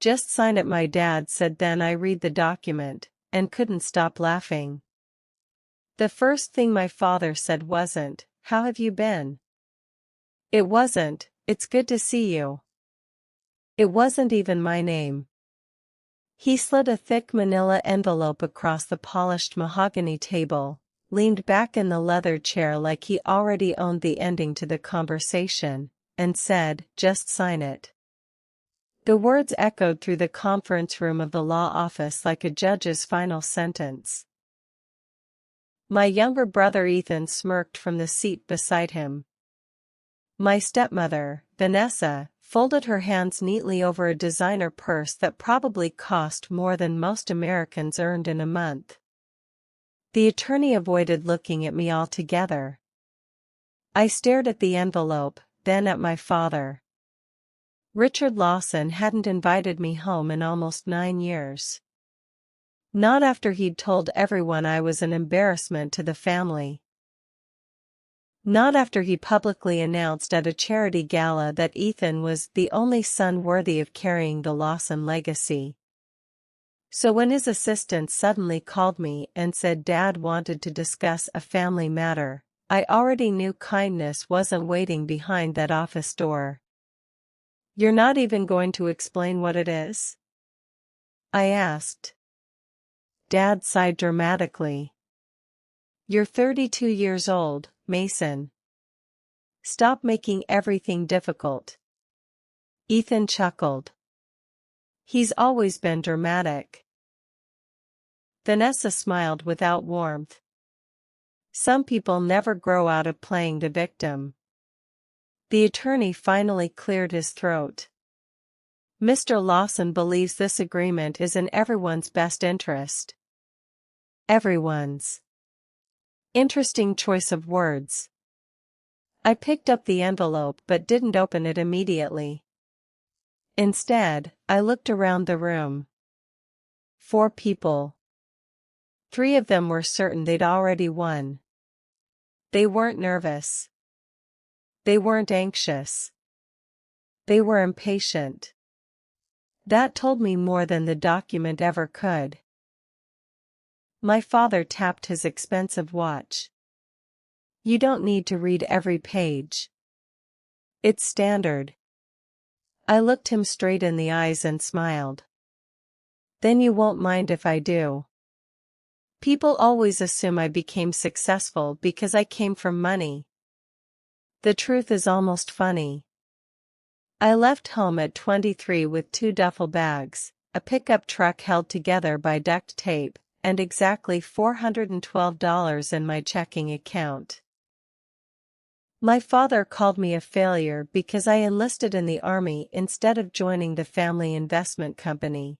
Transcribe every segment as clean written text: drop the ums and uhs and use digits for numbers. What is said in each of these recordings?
"Just sign it," my dad said. Then I read the document, and couldn't stop laughing. The first thing my father said wasn't, "How have you been?" It wasn't, "It's good to see you." It wasn't even my name. He slid a thick manila envelope across the polished mahogany table, leaned back in the leather chair like he already owned the ending to the conversation, and said, "Just sign it." The words echoed through the conference room of the law office like a judge's final sentence. My younger brother Ethan smirked from the seat beside him. My stepmother, Vanessa, folded her hands neatly over a designer purse that probably cost more than most Americans earned in a month. The attorney avoided looking at me altogether. I stared at the envelope, then at my father. Richard Lawson hadn't invited me home in almost 9 years. Not after he'd told everyone I was an embarrassment to the family. Not after he publicly announced at a charity gala that Ethan was the only son worthy of carrying the Lawson legacy. So when his assistant suddenly called me and said Dad wanted to discuss a family matter, I already knew kindness wasn't waiting behind that office door. "You're not even going to explain what it is?" I asked. Dad sighed dramatically. "You're 32 years old, Mason. Stop making everything difficult." Ethan chuckled. "He's always been dramatic." Vanessa smiled without warmth. "Some people never grow out of playing the victim." The attorney finally cleared his throat. "Mr. Lawson believes this agreement is in everyone's best interest." Everyone's. Interesting choice of words. I picked up the envelope but didn't open it immediately. Instead, I looked around the room. 4 people. 3 of them were certain they'd already won. They weren't nervous. They weren't anxious. They were impatient. That told me more than the document ever could. My father tapped his expensive watch. "You don't need to read every page. It's standard." I looked him straight in the eyes and smiled. "Then you won't mind if I do." People always assume I became successful because I came from money. The truth is almost funny. I left home at 23 with 2 duffel bags, a pickup truck held together by duct tape, and exactly $412 in my checking account. My father called me a failure because I enlisted in the army instead of joining the family investment company.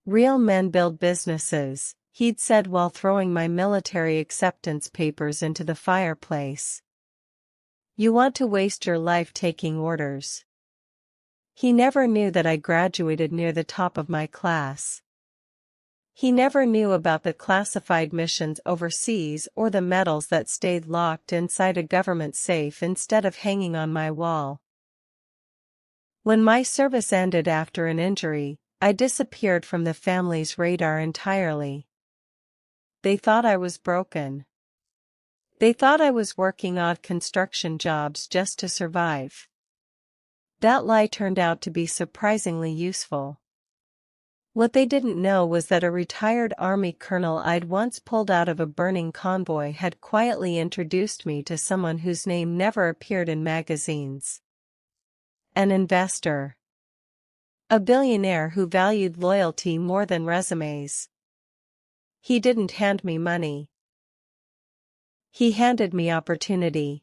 "Real men build businesses," he'd said while throwing my military acceptance papers into the fireplace. "You want to waste your life taking orders." He never knew that I graduated near the top of my class. He never knew about the classified missions overseas or the medals that stayed locked inside a government safe instead of hanging on my wall. When my service ended after an injury, I disappeared from the family's radar entirely. They thought I was broken. They thought I was working odd construction jobs just to survive. That lie turned out to be surprisingly useful. What they didn't know was that a retired Army colonel I'd once pulled out of a burning convoy had quietly introduced me to someone whose name never appeared in magazines. An investor. A billionaire who valued loyalty more than resumes. He didn't hand me money. He handed me opportunity.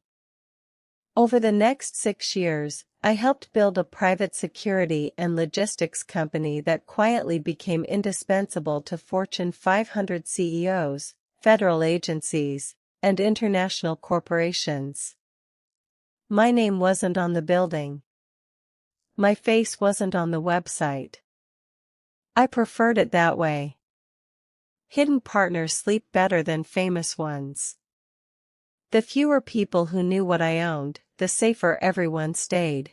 Over the next 6 years, I helped build a private security and logistics company that quietly became indispensable to Fortune 500 CEOs, federal agencies, and international corporations. My name wasn't on the building. My face wasn't on the website. I preferred it that way. Hidden partners sleep better than famous ones. The fewer people who knew what I owned, the safer everyone stayed.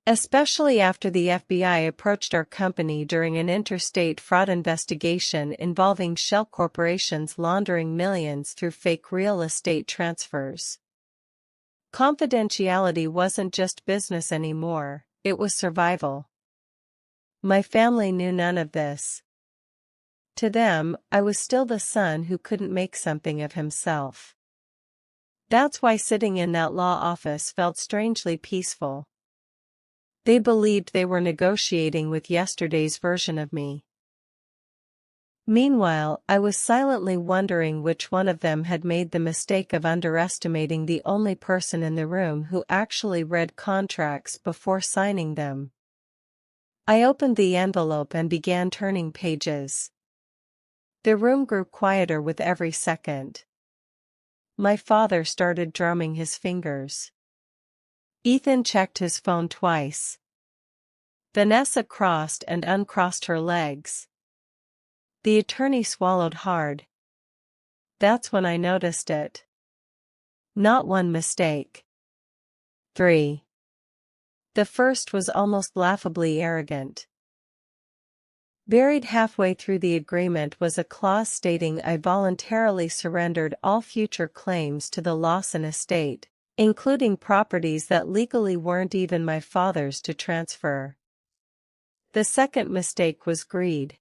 Especially after the FBI approached our company during an interstate fraud investigation involving shell corporations laundering millions through fake real estate transfers. Confidentiality wasn't just business anymore, it was survival. My family knew none of this. To them, I was still the son who couldn't make something of himself. That's why sitting in that law office felt strangely peaceful. They believed they were negotiating with yesterday's version of me. Meanwhile, I was silently wondering which one of them had made the mistake of underestimating the only person in the room who actually read contracts before signing them. I opened the envelope and began turning pages. The room grew quieter with every second. My father started drumming his fingers. Ethan checked his phone twice. Vanessa crossed and uncrossed her legs. The attorney swallowed hard. That's when I noticed it. Not one mistake. 3. The first was almost laughably arrogant. Buried halfway through the agreement was a clause stating I voluntarily surrendered all future claims to the Lawson estate, including properties that legally weren't even my father's to transfer. The second mistake was greed.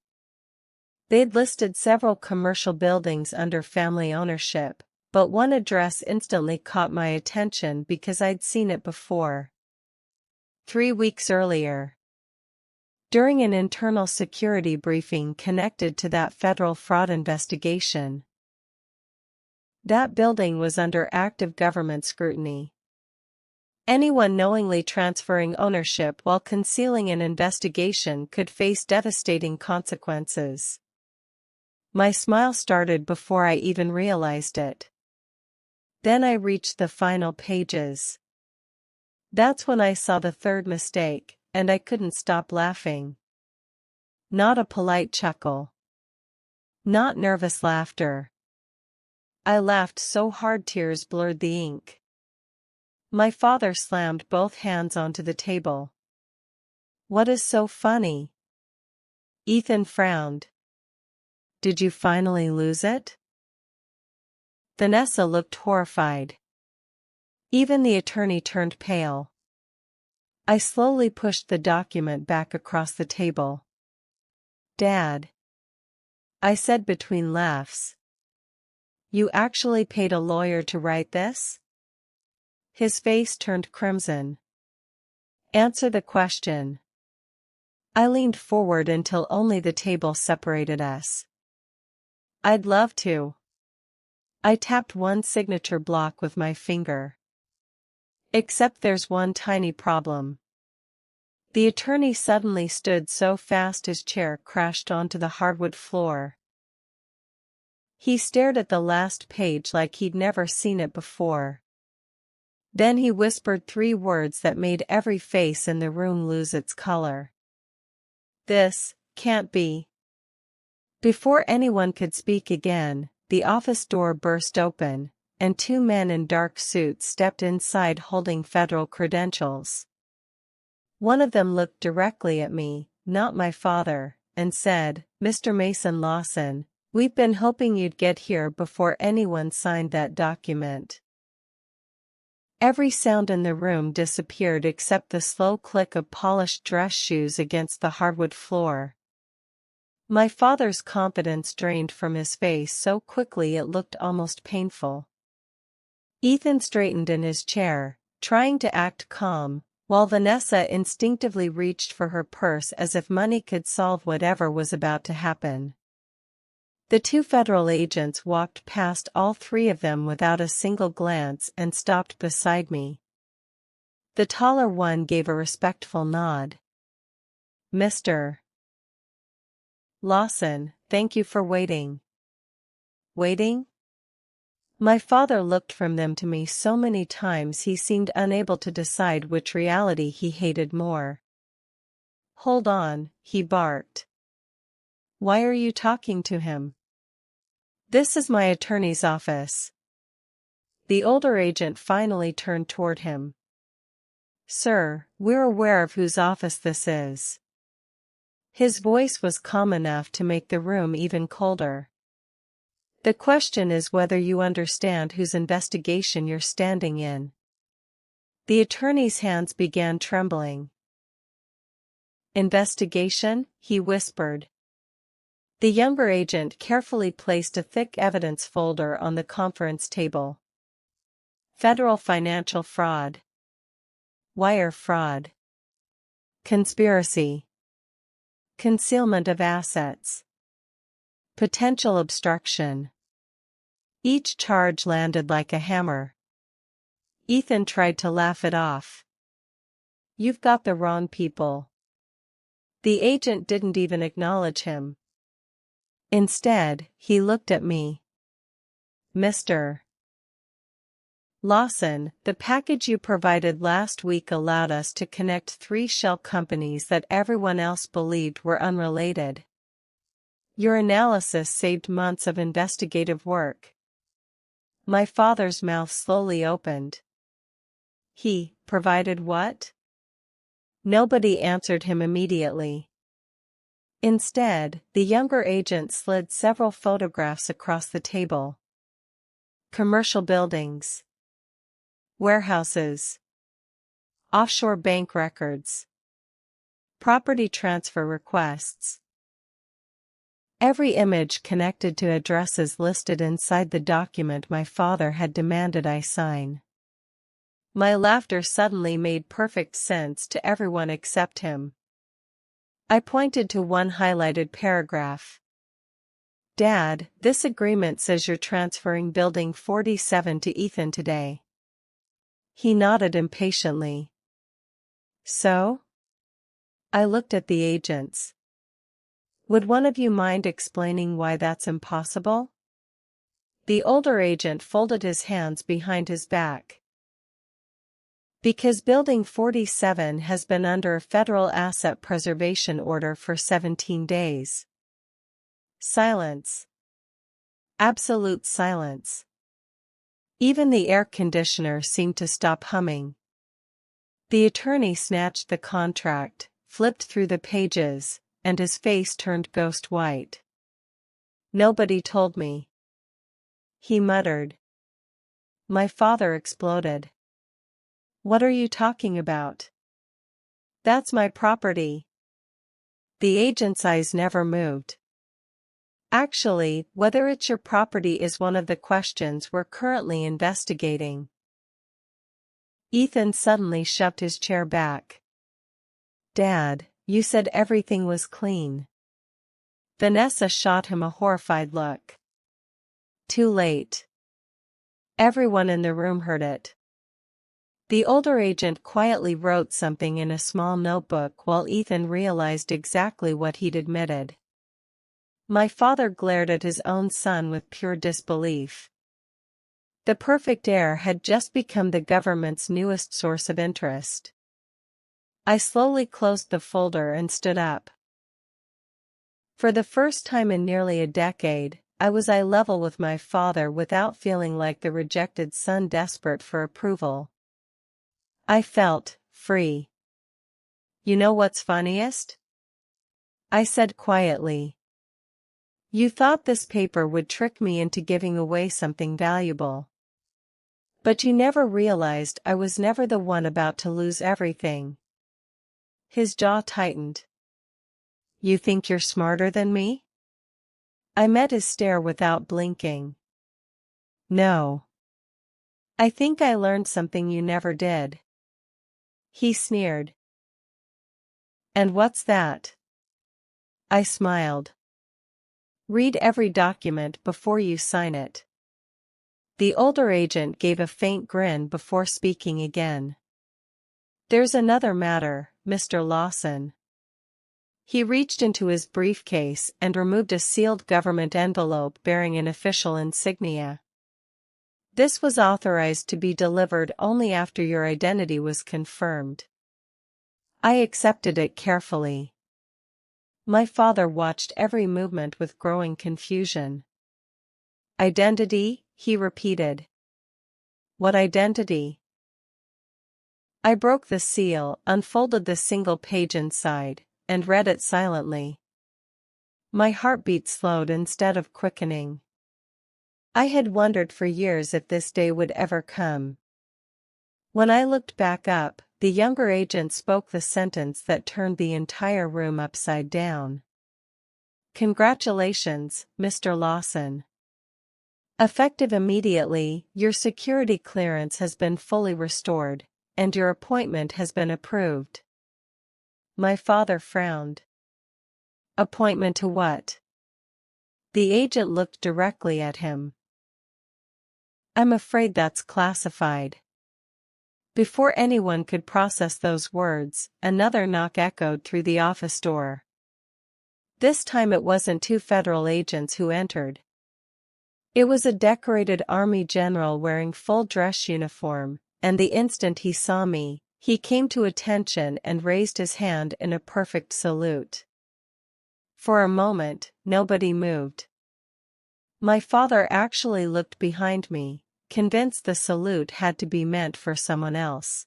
They'd listed several commercial buildings under family ownership, but one address instantly caught my attention because I'd seen it before. 3 weeks earlier. During an internal security briefing connected to that federal fraud investigation. That building was under active government scrutiny. Anyone knowingly transferring ownership while concealing an investigation could face devastating consequences. My smile started before I even realized it. Then I reached the final pages. That's when I saw the third mistake, and I couldn't stop laughing. Not a polite chuckle. Not nervous laughter. I laughed so hard tears blurred the ink. My father slammed both hands onto the table. What is so funny? Ethan frowned. Did you finally lose it? Vanessa looked horrified. Even the attorney turned pale. I slowly pushed the document back across the table. Dad. I said between laughs. You actually paid a lawyer to write this? His face turned crimson. Answer the question. I leaned forward until only the table separated us. I'd love to. I tapped one signature block with my finger. Except there's one tiny problem. The attorney suddenly stood so fast his chair crashed onto the hardwood floor. He stared at the last page like he'd never seen it before. Then he whispered 3 words that made every face in the room lose its color. This can't be. Before anyone could speak again, the office door burst open, and 2 men in dark suits stepped inside holding federal credentials. One of them looked directly at me, not my father, and said, "Mr. Mason Lawson, we've been hoping you'd get here before anyone signed that document." Every sound in the room disappeared except the slow click of polished dress shoes against the hardwood floor. My father's confidence drained from his face so quickly it looked almost painful. Ethan straightened in his chair, trying to act calm, while Vanessa instinctively reached for her purse as if money could solve whatever was about to happen. The 2 federal agents walked past all 3 of them without a single glance and stopped beside me. The taller one gave a respectful nod. "Mr. Lawson, thank you for waiting." Waiting? My father looked from them to me so many times he seemed unable to decide which reality he hated more. "Hold on," he barked. "Why are you talking to him?" "This is my attorney's office." The older agent finally turned toward him. Sir, we're aware of whose office this is. His voice was calm enough to make the room even colder. The question is whether you understand whose investigation you're standing in. The attorney's hands began trembling. Investigation? He whispered. The younger agent carefully placed a thick evidence folder on the conference table. Federal financial fraud. Wire fraud. Conspiracy. Concealment of assets. Potential obstruction. Each charge landed like a hammer. Ethan tried to laugh it off. You've got the wrong people. The agent didn't even acknowledge him. Instead, he looked at me. Mr. Lawson, the package you provided last week allowed us to connect 3 shell companies that everyone else believed were unrelated. Your analysis saved months of investigative work. My father's mouth slowly opened. He provided what? Nobody answered him immediately. Instead, the younger agent slid several photographs across the table. Commercial buildings. Warehouses. Offshore bank records. Property transfer requests. Every image connected to addresses listed inside the document my father had demanded I sign. My laughter suddenly made perfect sense to everyone except him. I pointed to one highlighted paragraph. Dad, this agreement says you're transferring Building 47 to Ethan today. He nodded impatiently. So? I looked at the agents. Would one of you mind explaining why that's impossible? The older agent folded his hands behind his back. Because Building 47 has been under a federal asset preservation order for 17 days. Silence. Absolute silence. Even the air conditioner seemed to stop humming. The attorney snatched the contract, flipped through the pages, and his face turned ghost white. Nobody told me. He muttered. My father exploded. What are you talking about? That's my property. The agent's eyes never moved. Actually, whether it's your property is one of the questions we're currently investigating. Ethan suddenly shoved his chair back. Dad, you said everything was clean. Vanessa shot him a horrified look. Too late. Everyone in the room heard it. The older agent quietly wrote something in a small notebook while Ethan realized exactly what he'd admitted. My father glared at his own son with pure disbelief. The perfect heir had just become the government's newest source of interest. I slowly closed the folder and stood up. For the first time in nearly a decade, I was eye level with my father without feeling like the rejected son desperate for approval. I felt free. You know what's funniest? I said quietly. You thought this paper would trick me into giving away something valuable. But you never realized I was never the one about to lose everything. His jaw tightened. You think you're smarter than me? I met his stare without blinking. No. I think I learned something you never did. He sneered. And what's that? I smiled. Read every document before you sign it. The older agent gave a faint grin before speaking again. There's another matter, Mr. Lawson. He reached into his briefcase and removed a sealed government envelope bearing an official insignia. This was authorized to be delivered only after your identity was confirmed. I accepted it carefully. My father watched every movement with growing confusion. Identity, he repeated. What identity? I broke the seal, unfolded the single page inside, and read it silently. My heartbeat slowed instead of quickening. I had wondered for years if this day would ever come. When I looked back up, the younger agent spoke the sentence that turned the entire room upside down. "Congratulations, Mr. Lawson. Effective immediately, your security clearance has been fully restored, and your appointment has been approved." My father frowned. "Appointment to what?" The agent looked directly at him. "I'm afraid that's classified." Before anyone could process those words, another knock echoed through the office door. This time it wasn't two federal agents who entered. It was a decorated Army general wearing full dress uniform, and the instant he saw me, he came to attention and raised his hand in a perfect salute. For a moment, nobody moved. My father actually looked behind me, convinced the salute had to be meant for someone else.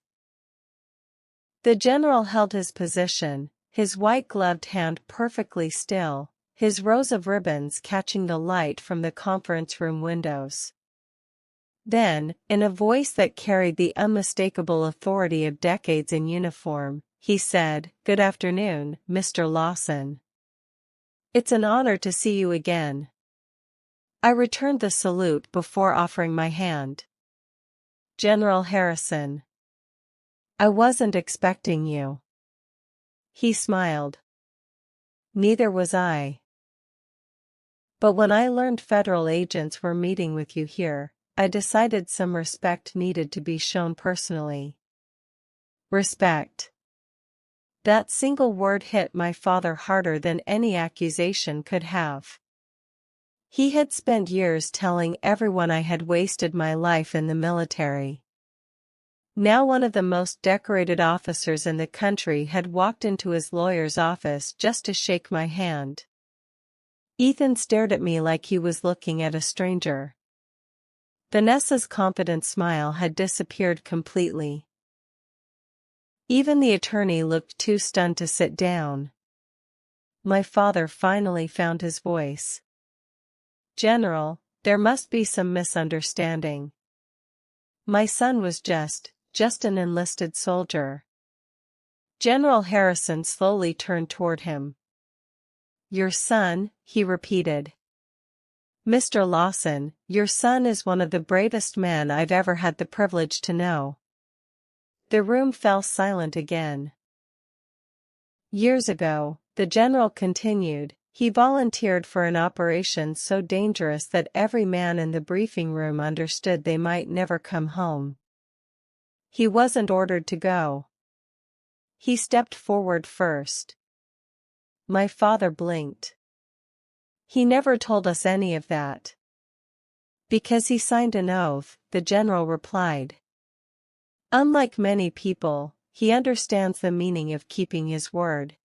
The general held his position, his white-gloved hand perfectly still, his rows of ribbons catching the light from the conference room windows. Then, in a voice that carried the unmistakable authority of decades in uniform, he said, "Good afternoon, Mr. Lawson. It's an honor to see you again." I returned the salute before offering my hand. "General Harrison. I wasn't expecting you." He smiled. "Neither was I. But when I learned federal agents were meeting with you here, I decided some respect needed to be shown personally." Respect. That single word hit my father harder than any accusation could have. He had spent years telling everyone I had wasted my life in the military. Now one of the most decorated officers in the country had walked into his lawyer's office just to shake my hand. Ethan stared at me like he was looking at a stranger. Vanessa's confident smile had disappeared completely. Even the attorney looked too stunned to sit down. My father finally found his voice. "General, there must be some misunderstanding. My son was just an enlisted soldier." General Harrison slowly turned toward him. "Your son," he repeated. "Mr. Lawson, your son is one of the bravest men I've ever had the privilege to know." The room fell silent again. "Years ago," the general continued, "he volunteered for an operation so dangerous that every man in the briefing room understood they might never come home. He wasn't ordered to go. He stepped forward first." My father blinked. "He never told us any of that." "Because he signed an oath," the general replied. "Unlike many people, he understands the meaning of keeping his word."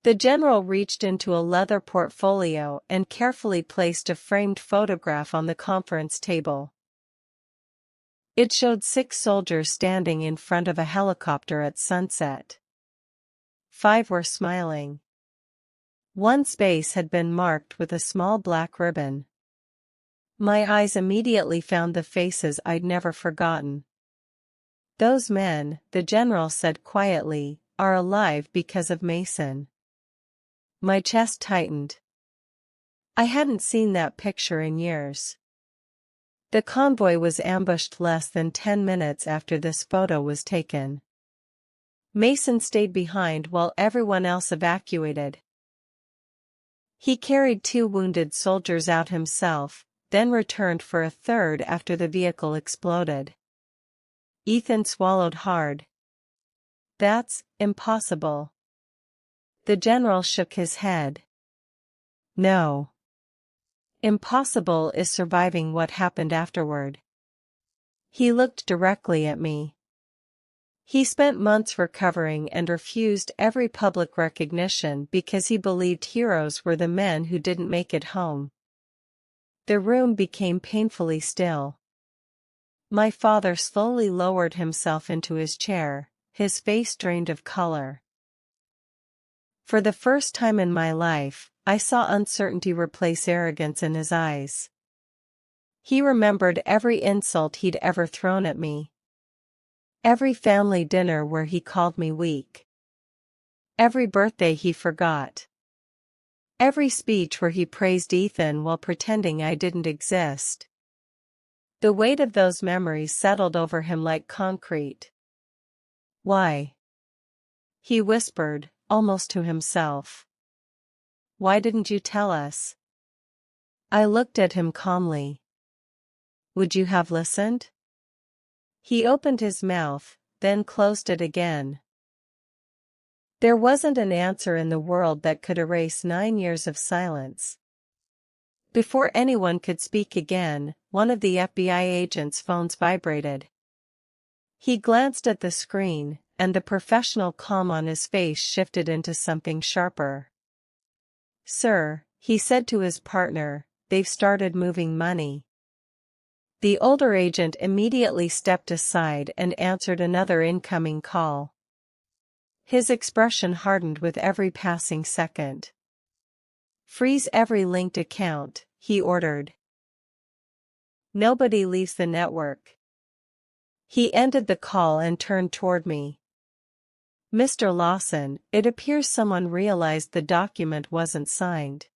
The general reached into a leather portfolio and carefully placed a framed photograph on the conference table. It showed 6 soldiers standing in front of a helicopter at sunset. 5 were smiling. One space had been marked with a small black ribbon. My eyes immediately found the faces I'd never forgotten. "Those men," the general said quietly, "are alive because of Mason." My chest tightened. I hadn't seen that picture in years. The convoy was ambushed less than 10 minutes after this photo was taken. Mason stayed behind while everyone else evacuated. He carried 2 wounded soldiers out himself, then returned for a third after the vehicle exploded. Ethan swallowed hard. "That's impossible." The general shook his head. "No. Impossible is surviving what happened afterward." He looked directly at me. He spent months recovering and refused every public recognition because he believed heroes were the men who didn't make it home. The room became painfully still. My father slowly lowered himself into his chair, his face drained of color. For the first time in my life, I saw uncertainty replace arrogance in his eyes. He remembered every insult he'd ever thrown at me. Every family dinner where he called me weak. Every birthday he forgot. Every speech where he praised Ethan while pretending I didn't exist. The weight of those memories settled over him like concrete. Why? He whispered, almost to himself. Why didn't you tell us? I looked at him calmly. Would you have listened? He opened his mouth, then closed it again. There wasn't an answer in the world that could erase 9 years of silence. Before anyone could speak again, one of the FBI agent's phones vibrated. He glanced at the screen, and the professional calm on his face shifted into something sharper. "Sir," he said to his partner, "they've started moving money." The older agent immediately stepped aside and answered another incoming call. His expression hardened with every passing second. "Freeze every linked account," he ordered. "Nobody leaves the network." He ended the call and turned toward me. "Mr. Lawson, it appears someone realized the document wasn't signed.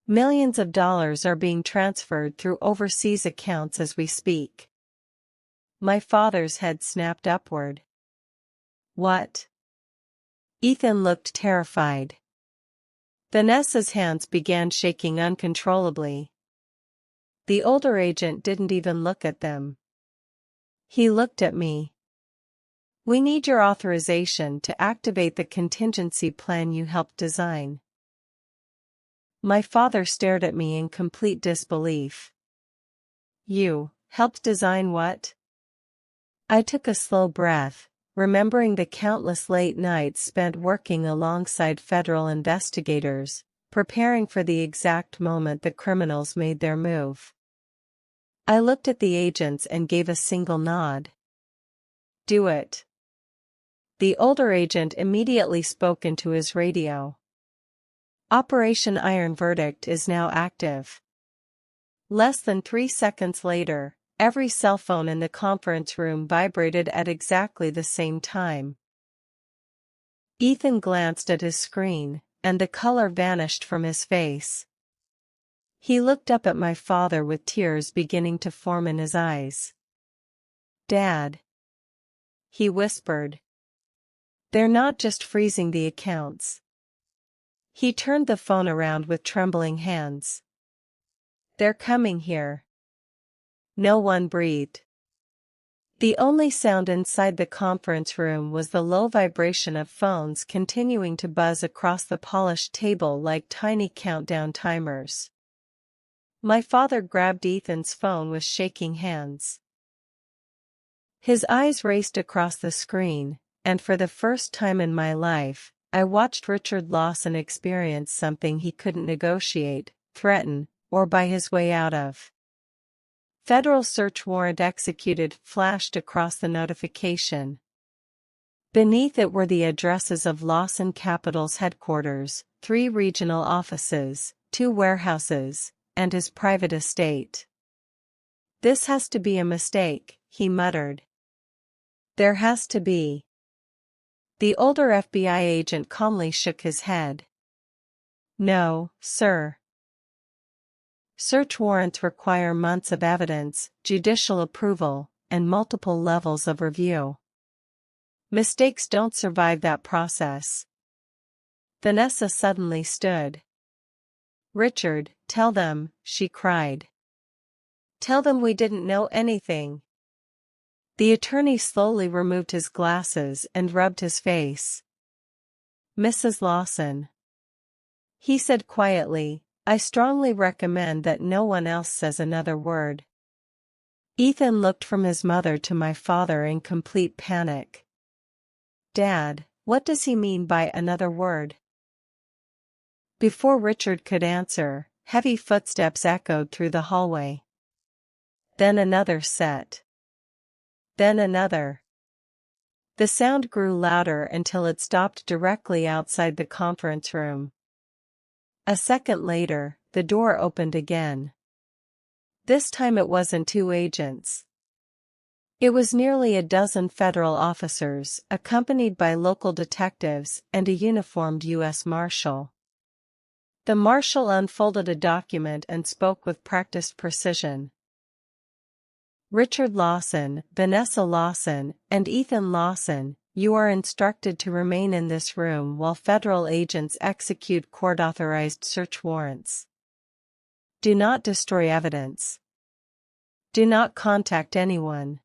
Millions of dollars are being transferred through overseas accounts as we speak." My father's head snapped upward. "What?" Ethan looked terrified. Vanessa's hands began shaking uncontrollably. The older agent didn't even look at them. He looked at me. "We need your authorization to activate the contingency plan you helped design." My father stared at me in complete disbelief. "You helped design what?" I took a slow breath, remembering the countless late nights spent working alongside federal investigators, preparing for the exact moment the criminals made their move. I looked at the agents and gave a single nod. "Do it." The older agent immediately spoke into his radio. "Operation Iron Verdict is now active." Less than 3 seconds later, every cell phone in the conference room vibrated at exactly the same time. Ethan glanced at his screen, and the color vanished from his face. He looked up at my father with tears beginning to form in his eyes. "Dad," he whispered. "They're not just freezing the accounts." He turned the phone around with trembling hands. "They're coming here." No one breathed. The only sound inside the conference room was the low vibration of phones continuing to buzz across the polished table like tiny countdown timers. My father grabbed Ethan's phone with shaking hands. His eyes raced across the screen, and for the first time in my life, I watched Richard Lawson experience something he couldn't negotiate, threaten, or buy his way out of. "Federal search warrant executed" flashed across the notification. Beneath it were the addresses of Lawson Capital's headquarters, 3 regional offices, 2 warehouses, and his private estate. "This has to be a mistake," he muttered. "There has to be." The older FBI agent calmly shook his head. "No, sir. Search warrants require months of evidence, judicial approval, and multiple levels of review. Mistakes don't survive that process." Vanessa suddenly stood. "Richard, tell them," she cried. "Tell them we didn't know anything." The attorney slowly removed his glasses and rubbed his face. "Mrs. Lawson," he said quietly, "I strongly recommend that no one else says another word." Ethan looked from his mother to my father in complete panic. "Dad, what does he mean by another word?" Before Richard could answer, heavy footsteps echoed through the hallway. Then another set. Then another. The sound grew louder until it stopped directly outside the conference room. A second later, the door opened again. This time it wasn't two agents. It was nearly a dozen federal officers, accompanied by local detectives and a uniformed U.S. Marshal. The marshal unfolded a document and spoke with practiced precision. Richard Lawson, Vanessa Lawson, and Ethan Lawson, you are instructed to remain in this room while federal agents execute court-authorized search warrants. Do not destroy evidence. Do not contact anyone.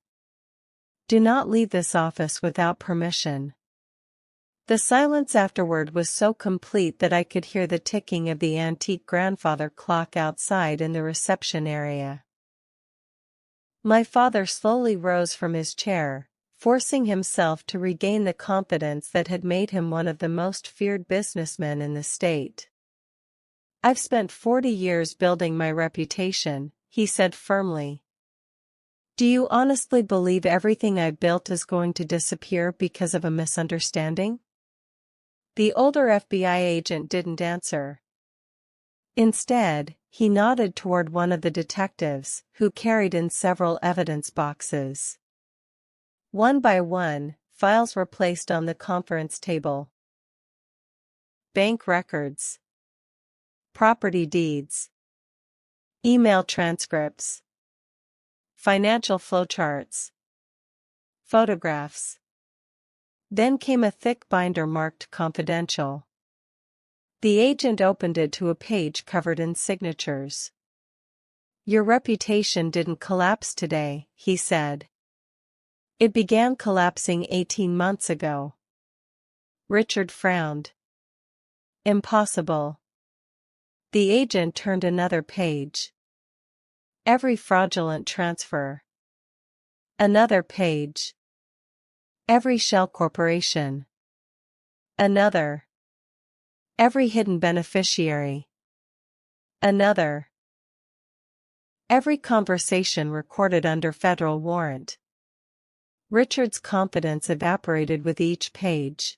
Do not leave this office without permission. The silence afterward was so complete that I could hear the ticking of the antique grandfather clock outside in the reception area. My father slowly rose from his chair, forcing himself to regain the confidence that had made him one of the most feared businessmen in the state. I've spent 40 years building my reputation, he said firmly. Do you honestly believe everything I've built is going to disappear because of a misunderstanding? The older FBI agent didn't answer. Instead, he nodded toward one of the detectives, who carried in several evidence boxes. One by one, files were placed on the conference table. Bank records. Property deeds. Email transcripts. Financial flowcharts. Photographs. Then came a thick binder marked confidential. The agent opened it to a page covered in signatures. Your reputation didn't collapse today, he said. It began collapsing 18 months ago. Richard frowned. Impossible. The agent turned another page. Every fraudulent transfer. Another page. Every shell corporation. Another. Every hidden beneficiary. Another. Every conversation recorded under federal warrant. Richard's confidence evaporated with each page.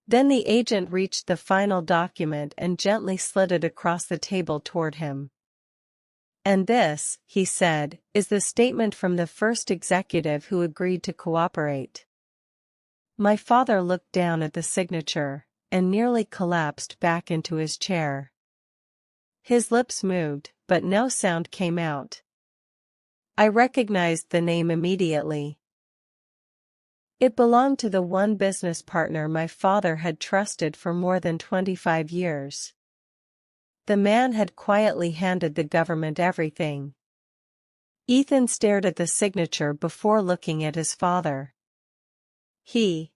Then the agent reached the final document and gently slid it across the table toward him. And this, he said, is the statement from the first executive who agreed to cooperate. My father looked down at the signature, and nearly collapsed back into his chair. His lips moved, but no sound came out. I recognized the name immediately. It belonged to the one business partner my father had trusted for more than 25 years. The man had quietly handed the government everything. Ethan stared at the signature before looking at his father. He